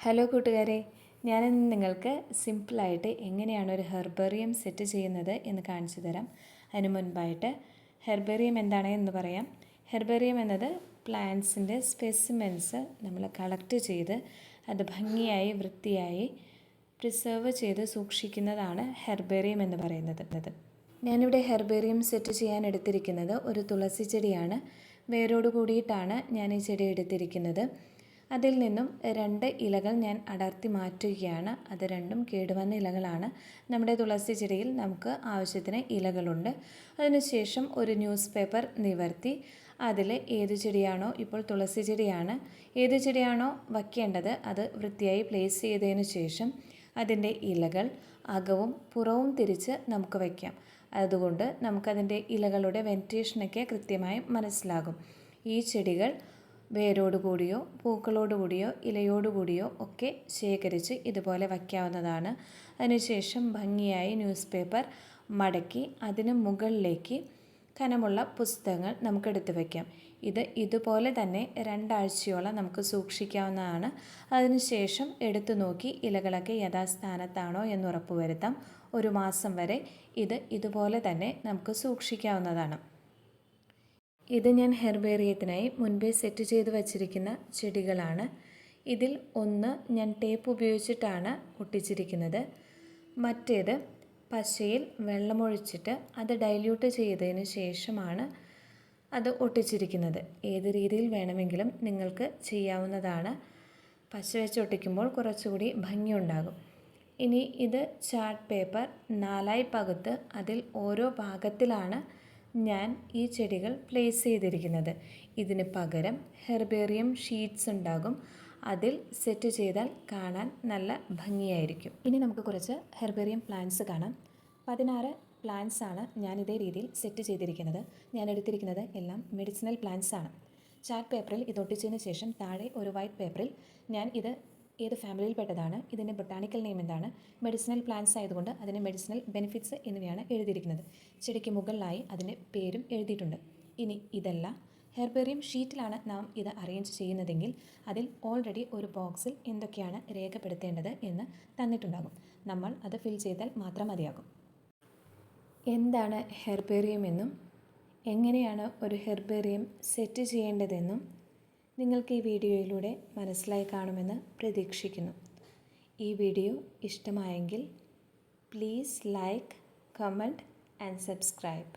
Hello കൂട്ടുകാരെ, ഞാനിന്ന് നിങ്ങൾക്ക് സിമ്പിളായിട്ട് എങ്ങനെയാണ് ഒരു ഹെർബേറിയം സെറ്റ് ചെയ്യുന്നത് എന്ന് കാണിച്ചു തരാം. അതിന് മുൻപായിട്ട് ഹെർബേറിയം എന്താണ് എന്ന് പറയാം. ഹെർബേറിയം എന്നത് പ്ലാന്റ്സിൻ്റെ സ്പെസിമെൻസ് നമ്മൾ കളക്ട് ചെയ്ത് അത് ഭംഗിയായി വൃത്തിയായി പ്രിസർവ് ചെയ്ത് സൂക്ഷിക്കുന്നതാണ് ഹെർബേറിയം എന്ന് പറയുന്നത്. ഞാനിവിടെ ഹെർബേറിയം സെറ്റ് ചെയ്യാൻ എടുത്തിരിക്കുന്നത് ഒരു തുളസി ചെടിയാണ്. വേരോട് കൂടിയിട്ടാണ് ഞാൻ ഈ ചെടി എടുത്തിരിക്കുന്നത്. അതിൽ നിന്നും 2 ഇലകൾ ഞാൻ അടർത്തി മാറ്റുകയാണ്. അത് രണ്ടും കേടുവന്ന ഇലകളാണ്. നമ്മുടെ തുളസി ചെടിയിൽ നമുക്ക് ആവശ്യത്തിന് ഇലകളുണ്ട്. അതിനുശേഷം ഒരു ന്യൂസ് പേപ്പർ നിവർത്തി അതിൽ ഏത് ചെടിയാണോ, ഇപ്പോൾ തുളസി ചെടിയാണ്, ഏത് ചെടിയാണോ വയ്ക്കേണ്ടത് അത് വൃത്തിയായി പ്ലേസ് ചെയ്തതിന് ശേഷം അതിൻ്റെ ഇലകൾ അകവും പുറവും തിരിച്ച് നമുക്ക് വയ്ക്കാം. അതുകൊണ്ട് നമുക്കതിൻ്റെ ഇലകളുടെ വെന്റിലേഷനൊക്കെ കൃത്യമായി മനസ്സിലാകും. ഈ ചെടികൾ വേരോടുകൂടിയോ പൂക്കളോടുകൂടിയോ ഇലയോടുകൂടിയോ ഒക്കെ ശേഖരിച്ച് ഇതുപോലെ വയ്ക്കാവുന്നതാണ്. അതിനുശേഷം ഭംഗിയായി ന്യൂസ് പേപ്പർ മടക്കി അതിന് മുകളിലേക്ക് കനമുള്ള പുസ്തകങ്ങൾ നമുക്കെടുത്ത് വയ്ക്കാം. ഇതുപോലെ തന്നെ 2 ആഴ്ചയോളം നമുക്ക് സൂക്ഷിക്കാവുന്നതാണ്. അതിനുശേഷം എടുത്തു നോക്കി ഇലകളൊക്കെ യഥാസ്ഥാനത്താണോ എന്ന് ഉറപ്പുവരുത്താം. 1 മാസം വരെ ഇതുപോലെ തന്നെ നമുക്ക് സൂക്ഷിക്കാവുന്നതാണ്. ഇത് ഞാൻ ഹെർബേറിയത്തിനായി മുൻപേ സെറ്റ് ചെയ്ത് വച്ചിരിക്കുന്ന ചെടികളാണ്. ഇതിൽ ഒന്ന് ഞാൻ ടേപ്പ് ഉപയോഗിച്ചിട്ടാണ് ഒട്ടിച്ചിരിക്കുന്നത്. മറ്റേത് പശയിൽ വെള്ളമൊഴിച്ചിട്ട് അത് ഡൈല്യൂട്ട് ചെയ്തതിന് ശേഷമാണ് അത് ഒട്ടിച്ചിരിക്കുന്നത്. ഏത് രീതിയിൽ വേണമെങ്കിലും നിങ്ങൾക്ക് ചെയ്യാവുന്നതാണ്. പശ വെച്ച് ഒട്ടിക്കുമ്പോൾ കുറച്ചുകൂടി ഭംഗിയുണ്ടാകും. ഇനി ഇത് ചാർട്ട് പേപ്പർ 4ആയി പകുത്ത് അതിൽ ഓരോ ഭാഗത്തിലാണ് ഞാൻ ഈ ചെടികൾ പ്ലേസ് ചെയ്തിരിക്കുന്നത്. ഇതിന് പകരം ഹെർബേറിയം ഷീറ്റ്സ് ഉണ്ടാകും. അതിൽ സെറ്റ് ചെയ്താൽ കാണാൻ നല്ല ഭംഗിയായിരിക്കും. ഇനി നമുക്ക് കുറച്ച് ഹെർബേറിയം പ്ലാന്റ്സ് കാണാം. 16 പ്ലാന്റ്സ് ആണ് ഞാൻ ഇതേ രീതിയിൽ സെറ്റ് ചെയ്തിരിക്കുന്നത്. ഞാൻ എടുത്തിരിക്കുന്നത് എല്ലാം മെഡിസിനൽ പ്ലാന്റ്സ് ആണ്. ചാർട്ട് പേപ്പറിൽ ഇത് ഒട്ടിച്ചതിന് ശേഷം താഴെ ഒരു വൈറ്റ് പേപ്പറിൽ ഞാൻ ഏത് ഫാമിലിയിൽപ്പെട്ടതാണ്, ഇതിൻ്റെ ബൊട്ടാണിക്കൽ നെയിം എന്താണ്, മെഡിസിനൽ പ്ലാന്റ്സ് ആയതുകൊണ്ട് അതിന് മെഡിസിനൽ ബെനിഫിറ്റ്സ് എന്നിവയാണ് എഴുതിയിരിക്കുന്നത്. ചെടിക്ക് മുകളിലായി അതിൻ്റെ പേരും എഴുതിയിട്ടുണ്ട്. ഇനി ഇതല്ല, ഹെർബേറിയം ഷീറ്റിലാണ് നാം ഇത് അറേഞ്ച് ചെയ്യുന്നതെങ്കിൽ അതിൽ ഓൾറെഡി ഒരു ബോക്സിൽ എന്തൊക്കെയാണ് രേഖപ്പെടുത്തേണ്ടത് എന്ന് തന്നിട്ടുണ്ടാകും. നമ്മൾ അത് ഫിൽ ചെയ്താൽ മാത്രം മതിയാകും. എന്താണ് ഹെർബേറിയം എന്നും എങ്ങനെയാണ് ഒരു ഹെർബേറിയം സെറ്റ് ചെയ്യേണ്ടതെന്നും നിങ്ങൾക്ക് ഈ വീഡിയോയിലൂടെ മനസ്സിലായി കാണുമെന്ന് പ്രതീക്ഷിക്കുന്നു. ഈ വീഡിയോ ഇഷ്ടമായെങ്കിൽ please like, comment and subscribe.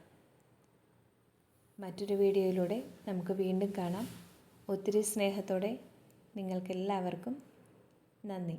മറ്റൊരു വീഡിയോയിലൂടെ നമുക്ക് വീണ്ടും കാണാം. ഒത്തിരി സ്നേഹത്തോടെ നിങ്ങൾക്കെല്ലാവർക്കും നന്ദി.